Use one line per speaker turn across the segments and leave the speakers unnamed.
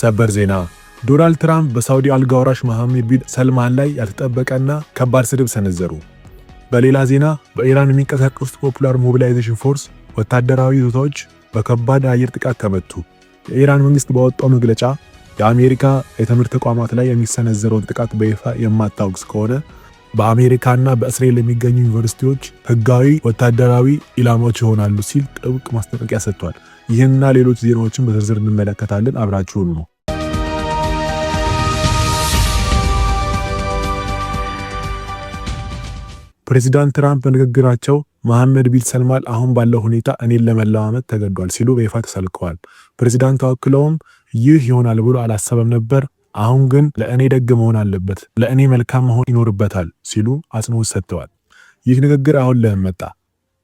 ሰበር ዜና ዶናልድ ትራምፕ በሳውዲ አልጋ ወራሽ መሐመድ ቢን ሰልማን ላይ ያልተጠበቀና ከባድ ስድብ ሰነዘሩ። በሌላ ዜና በኢራን የሚንቀሳቀሱት ፖፑላር ሞቢላይዜሽን ፎርስ ወታደራዊ ይዞታዎች በከባድ አየር ጥቃት ተመቱ። የኢራን መንግስት ባወጣው መግለጫ የአሜሪካ የትምህርት ተቋማት ላይ የሚሰነዘረውን ጥቃት በይፋ የማታወግዝ ከሆነ በአሜሪካና በእስራኤል የሚገኙ ዩኒቨርሲቲዎች ህጋዊ ወታደራዊ ኢላማዎች ይሆናሉ ሲል ጥብቅ ማስጠንቀቂያ ሰጥቷል። ይህንና ሌሎች ዜናዎችን በዝርዝር እንመለከታለን። አብራችሁን ነው። ፕሬዚዳንት ትራምፕ በንግግራቸው መሐመድ ቢን ሰልማን አሁን ባለው ሁኔታ እኔን ለመለማመጥ ተገዷል ሲሉ በይፋ ተሰልቀዋል። ፕሬዚዳንቱ አክለውም ይህ ይሆናል ብሎ አላሰበም ነበር፣ አሁን ግን ለእኔ ደግ መሆን አለበት፣ ለእኔ መልካም መሆን ይኖርበታል ሲሉ አጽንኦት ሰጥተዋል። ይህ ንግግር አሁን ለምን መጣ?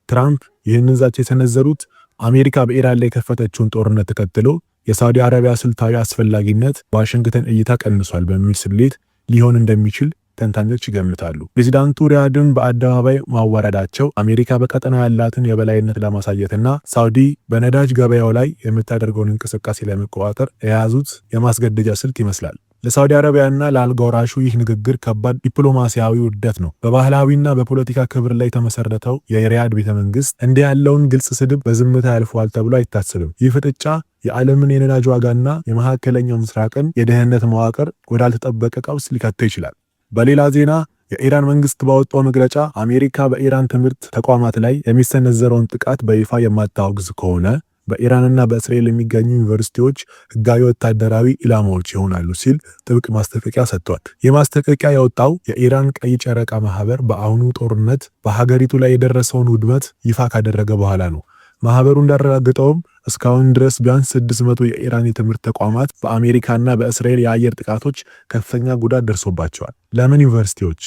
ትራምፕ ይህንን ዛቻ የሰነዘሩት አሜሪካ በኢራን ላይ የከፈተችውን ጦርነት ተከትሎ የሳውዲ አረቢያ ስልታዊ አስፈላጊነት በዋሽንግተን እይታ ቀንሷል በሚል ስሌት ሊሆን እንደሚችል ተንታኞች ይገምታሉ። ፕሬዚዳንቱ ሪያድን በአደባባይ ማዋረዳቸው አሜሪካ በቀጠናው ያላትን የበላይነት ለማሳየትና ሳውዲ በነዳጅ ገበያው ላይ የምታደርገውን እንቅስቃሴ ለመቆጣጠር የያዙት የማስገደጃ ስልት ይመስላል። ለሳውዲ አረቢያና ለአልጋ ወራሹ ይህ ንግግር ከባድ ዲፕሎማሲያዊ ውርደት ነው። በባህላዊና በፖለቲካ ክብር ላይ የተመሰረተው የሪያድ ቤተመንግስት እንዲህ ያለውን ግልጽ ስድብ በዝምታ ያልፈዋል ተብሎ አይታሰብም። ይህ ፍጥጫ የዓለምን የነዳጅ ዋጋና የመካከለኛው ምስራቅን የደህንነት መዋቅር ወዳልተጠበቀ ቀውስ ሊከተው ይችላል። በሌላ ዜና የኢራን መንግስት ባወጣው መግለጫ አሜሪካ በኢራን ትምህርት ተቋማት ላይ የሚሰነዘረውን ጥቃት በይፋ የማታወግዝ ከሆነ በኢራንና በእስራኤል የሚገኙ ዩኒቨርሲቲዎች ህጋዊ ወታደራዊ ኢላማዎች ይሆናሉ ሲል ጥብቅ ማስጠንቀቂያ ሰጥቷል። ይህ ማስጠንቀቂያ የወጣው የኢራን ቀይ ጨረቃ ማህበር በአሁኑ ጦርነት በሀገሪቱ ላይ የደረሰውን ውድመት ይፋ ካደረገ በኋላ ነው። ማህበሩ እንዳረጋገጠውም እስካሁን ድረስ ቢያንስ 600 የኢራን የትምህርት ተቋማት በአሜሪካና በእስራኤል የአየር ጥቃቶች ከፍተኛ ጉዳት ደርሶባቸዋል። ለምን ዩኒቨርሲቲዎች?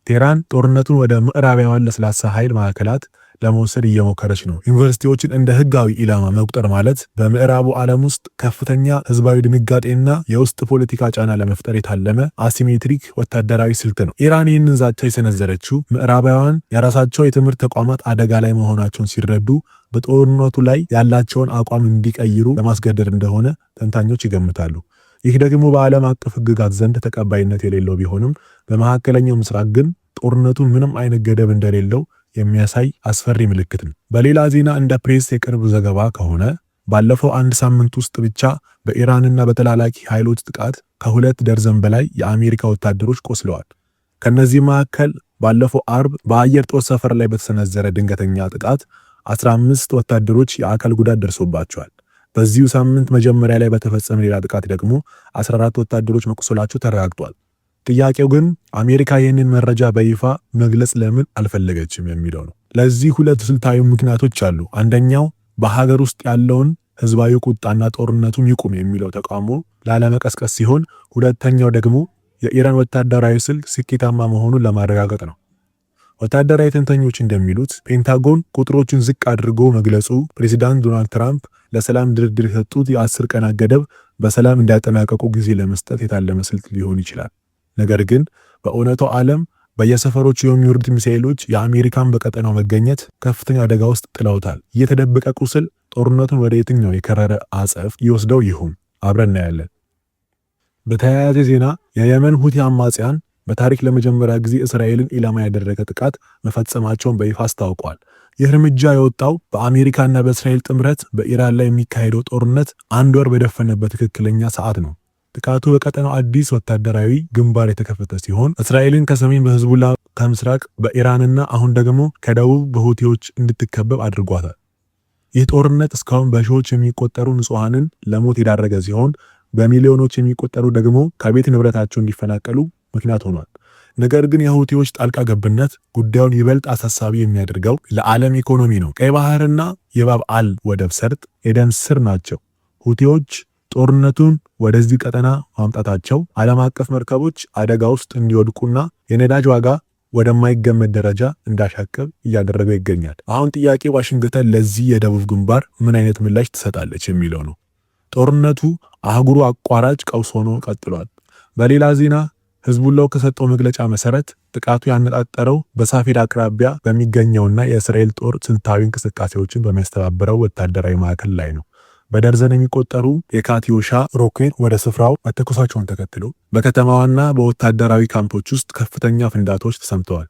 ቴህራን ጦርነቱን ወደ ምዕራባውያን ለስላሳ ኃይል ማዕከላት ለመውሰድ እየሞከረች ነው። ዩኒቨርሲቲዎችን እንደ ህጋዊ ኢላማ መቁጠር ማለት በምዕራቡ ዓለም ውስጥ ከፍተኛ ህዝባዊ ድንጋጤና የውስጥ ፖለቲካ ጫና ለመፍጠር የታለመ አሲሜትሪክ ወታደራዊ ስልት ነው። ኢራን ይህንን ዛቻ የሰነዘረችው ምዕራባውያን የራሳቸው የትምህርት ተቋማት አደጋ ላይ መሆናቸውን ሲረዱ በጦርነቱ ላይ ያላቸውን አቋም እንዲቀይሩ ለማስገደድ እንደሆነ ተንታኞች ይገምታሉ። ይህ ደግሞ በዓለም አቀፍ ህግጋት ዘንድ ተቀባይነት የሌለው ቢሆንም በመካከለኛው ምስራቅ ግን ጦርነቱ ምንም አይነት ገደብ እንደሌለው የሚያሳይ አስፈሪ ምልክት ነው። በሌላ ዜና እንደ ፕሬስ የቅርብ ዘገባ ከሆነ ባለፈው አንድ ሳምንት ውስጥ ብቻ በኢራንና በተላላኪ ኃይሎች ጥቃት ከ2 ደርዘን በላይ የአሜሪካ ወታደሮች ቆስለዋል። ከነዚህ መካከል ባለፈው አርብ በአየር ጦር ሰፈር ላይ በተሰነዘረ ድንገተኛ ጥቃት 15 ወታደሮች የአካል ጉዳት ደርሶባቸዋል። በዚሁ ሳምንት መጀመሪያ ላይ በተፈጸመ ሌላ ጥቃት ደግሞ 14 ወታደሮች መቁሰላቸው ተረጋግጧል። ጥያቄው ግን አሜሪካ ይህንን መረጃ በይፋ መግለጽ ለምን አልፈለገችም የሚለው ነው። ለዚህ ሁለት ስልታዊ ምክንያቶች አሉ። አንደኛው በሀገር ውስጥ ያለውን ህዝባዊ ቁጣና ጦርነቱም ይቁም የሚለው ተቃውሞ ላለመቀስቀስ ሲሆን፣ ሁለተኛው ደግሞ የኢራን ወታደራዊ ስልት ስኬታማ መሆኑን ለማረጋገጥ ነው። ወታደራዊ ተንታኞች እንደሚሉት ፔንታጎን ቁጥሮችን ዝቅ አድርጎ መግለጹ ፕሬዚዳንት ዶናልድ ትራምፕ ለሰላም ድርድር የሰጡት የ10 ቀናት ገደብ በሰላም እንዲያጠናቀቁ ጊዜ ለመስጠት የታለመ ስልት ሊሆን ይችላል። ነገር ግን በእውነታው ዓለም በየሰፈሮቹ የሚወርዱት ሚሳኤሎች የአሜሪካን በቀጠናው መገኘት ከፍተኛ አደጋ ውስጥ ጥለውታል። የተደበቀ ቁስል ጦርነቱን ወደ የትኛው የከረረ አጸፍ ይወስደው ይሆን? አብረን እናያለን። በተያያዘ ዜና የየመን ሁቲ አማጽያን በታሪክ ለመጀመሪያ ጊዜ እስራኤልን ኢላማ ያደረገ ጥቃት መፈጸማቸውን በይፋ አስታውቀዋል። ይህ እርምጃ የወጣው በአሜሪካና በእስራኤል ጥምረት በኢራን ላይ የሚካሄደው ጦርነት 1 ወር በደፈነበት ትክክለኛ ሰዓት ነው። ጥቃቱ በቀጠናው አዲስ ወታደራዊ ግንባር የተከፈተ ሲሆን እስራኤልን ከሰሜን በህዝቡላ ከምስራቅ በኢራንና አሁን ደግሞ ከደቡብ በሁቲዎች እንድትከበብ አድርጓታል። ይህ ጦርነት እስካሁን በሺዎች የሚቆጠሩ ንጹሃንን ለሞት የዳረገ ሲሆን በሚሊዮኖች የሚቆጠሩ ደግሞ ከቤት ንብረታቸው እንዲፈናቀሉ ምክንያት ሆኗል። ነገር ግን የሁቲዎች ጣልቃ ገብነት ጉዳዩን ይበልጥ አሳሳቢ የሚያደርገው ለዓለም ኢኮኖሚ ነው። ቀይ ባህርና የባብ አል ወደብ ሰርጥ የደም ስር ናቸው። ሁቲዎች ጦርነቱን ወደዚህ ቀጠና ማምጣታቸው ዓለም አቀፍ መርከቦች አደጋ ውስጥ እንዲወድቁና የነዳጅ ዋጋ ወደማይገመት ደረጃ እንዳሻቀብ እያደረገው ይገኛል። አሁን ጥያቄ ዋሽንግተን ለዚህ የደቡብ ግንባር ምን አይነት ምላሽ ትሰጣለች የሚለው ነው። ጦርነቱ አህጉሩ አቋራጭ ቀውስ ሆኖ ቀጥሏል። በሌላ ዜና ህዝቡላው ከሰጠው መግለጫ መሰረት ጥቃቱ ያነጣጠረው በሳፊድ አቅራቢያ በሚገኘውና የእስራኤል ጦር ስልታዊ እንቅስቃሴዎችን በሚያስተባብረው ወታደራዊ ማዕከል ላይ ነው። በደርዘን የሚቆጠሩ የካቲዮሻ ሮኬት ወደ ስፍራው መተኮሳቸውን ተከትሎ በከተማዋና በወታደራዊ ካምፖች ውስጥ ከፍተኛ ፍንዳታዎች ተሰምተዋል።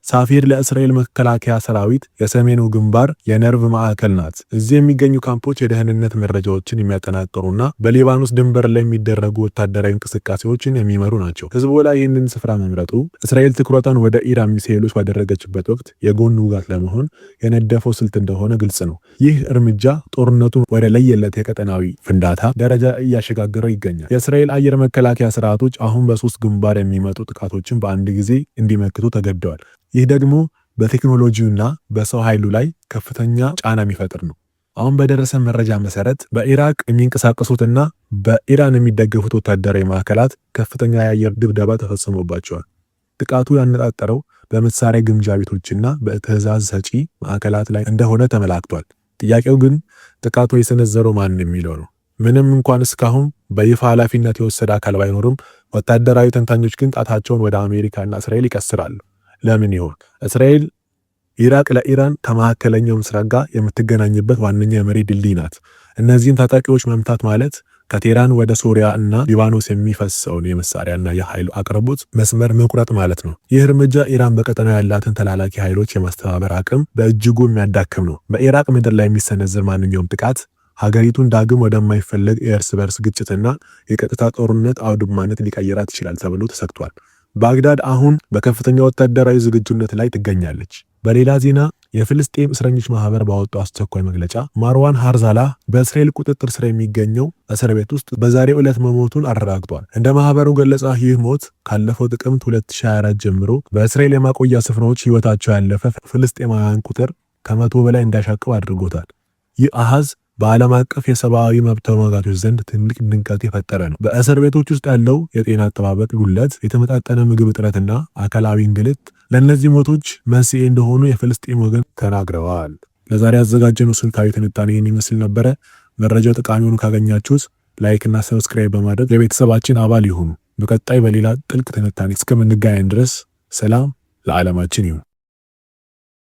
ሳፊር ለእስራኤል መከላከያ ሰራዊት የሰሜኑ ግንባር የነርቭ ማዕከል ናት። እዚህ የሚገኙ ካምፖች የደህንነት መረጃዎችን የሚያጠናቅሩና በሊባኖስ ድንበር ላይ የሚደረጉ ወታደራዊ እንቅስቃሴዎችን የሚመሩ ናቸው። ህዝቦላ ይህንን ስፍራ መምረጡ እስራኤል ትኩረቷን ወደ ኢራን ሚሳኤሎች ባደረገችበት ወቅት የጎን ውጋት ለመሆን የነደፈው ስልት እንደሆነ ግልጽ ነው። ይህ እርምጃ ጦርነቱን ወደ ለየለት የቀጠናዊ ፍንዳታ ደረጃ እያሸጋገረው ይገኛል። የእስራኤል አየር መከላከያ ስርዓቶች አሁን በሶስት ግንባር የሚመጡ ጥቃቶችን በአንድ ጊዜ እንዲመክቱ ተገደዋል። ይህ ደግሞ በቴክኖሎጂውና በሰው ኃይሉ ላይ ከፍተኛ ጫና የሚፈጥር ነው። አሁን በደረሰ መረጃ መሰረት በኢራቅ የሚንቀሳቀሱትና በኢራን የሚደገፉት ወታደራዊ ማዕከላት ከፍተኛ የአየር ድብደባ ተፈጽሞባቸዋል። ጥቃቱ ያነጣጠረው በመሳሪያ ግምጃ ቤቶችና በትዕዛዝ ሰጪ ማዕከላት ላይ እንደሆነ ተመላክቷል። ጥያቄው ግን ጥቃቱ የሰነዘረው ማን የሚለው ነው። ምንም እንኳን እስካሁን በይፋ ኃላፊነት የወሰደ አካል ባይኖርም ወታደራዊ ተንታኞች ግን ጣታቸውን ወደ አሜሪካና እስራኤል ይቀስራሉ። ለምን ይሆን? እስራኤል ኢራቅ ለኢራን ከመካከለኛው ምስራቅ ጋር የምትገናኝበት ዋነኛ የመሬት ድልድይ ናት። እነዚህን ታጣቂዎች መምታት ማለት ከቴህራን ወደ ሶሪያ እና ሊባኖስ የሚፈሰውን የመሳሪያና የኃይል አቅርቦት መስመር መቁረጥ ማለት ነው። ይህ እርምጃ ኢራን በቀጠናው ያላትን ተላላኪ ኃይሎች የማስተባበር አቅም በእጅጉ የሚያዳክም ነው። በኢራቅ ምድር ላይ የሚሰነዘር ማንኛውም ጥቃት ሀገሪቱን ዳግም ወደማይፈለግ የእርስ በርስ ግጭትና የቀጥታ ጦርነት አውድማነት ሊቀይራት ይችላል ተብሎ ተሰግቷል። ባግዳድ አሁን በከፍተኛ ወታደራዊ ዝግጁነት ላይ ትገኛለች። በሌላ ዜና የፍልስጤም እስረኞች ማህበር ባወጣው አስቸኳይ መግለጫ ማርዋን ሃርዛላ በእስራኤል ቁጥጥር ስር የሚገኘው እስር ቤት ውስጥ በዛሬው ዕለት መሞቱን አረጋግጧል። እንደ ማህበሩ ገለጻ ይህ ሞት ካለፈው ጥቅምት 2024 ጀምሮ በእስራኤል የማቆያ ስፍራዎች ህይወታቸው ያለፈ ፍልስጤማውያን ቁጥር ከ100 በላይ እንዳሻቅብ አድርጎታል። ይህ አሃዝ በዓለም አቀፍ የሰብአዊ መብት ተሟጋቾች ዘንድ ትልቅ ድንጋጤ የፈጠረ ነው። በእስር ቤቶች ውስጥ ያለው የጤና አጠባበቅ ጉድለት፣ የተመጣጠነ ምግብ እጥረትና አካላዊ እንግልት ለእነዚህ ሞቶች መንስኤ እንደሆኑ የፍልስጤም ወገን ተናግረዋል። ለዛሬ ያዘጋጀነው ስልታዊ ትንታኔ ይህን ይመስል ነበረ። መረጃው ጠቃሚ ሆኖ ካገኛችሁት ላይክ እና ሰብስክራይብ በማድረግ የቤተሰባችን አባል ይሁኑ። በቀጣይ በሌላ ጥልቅ ትንታኔ እስከምንገናኝ ድረስ ሰላም ለዓለማችን ይሁን።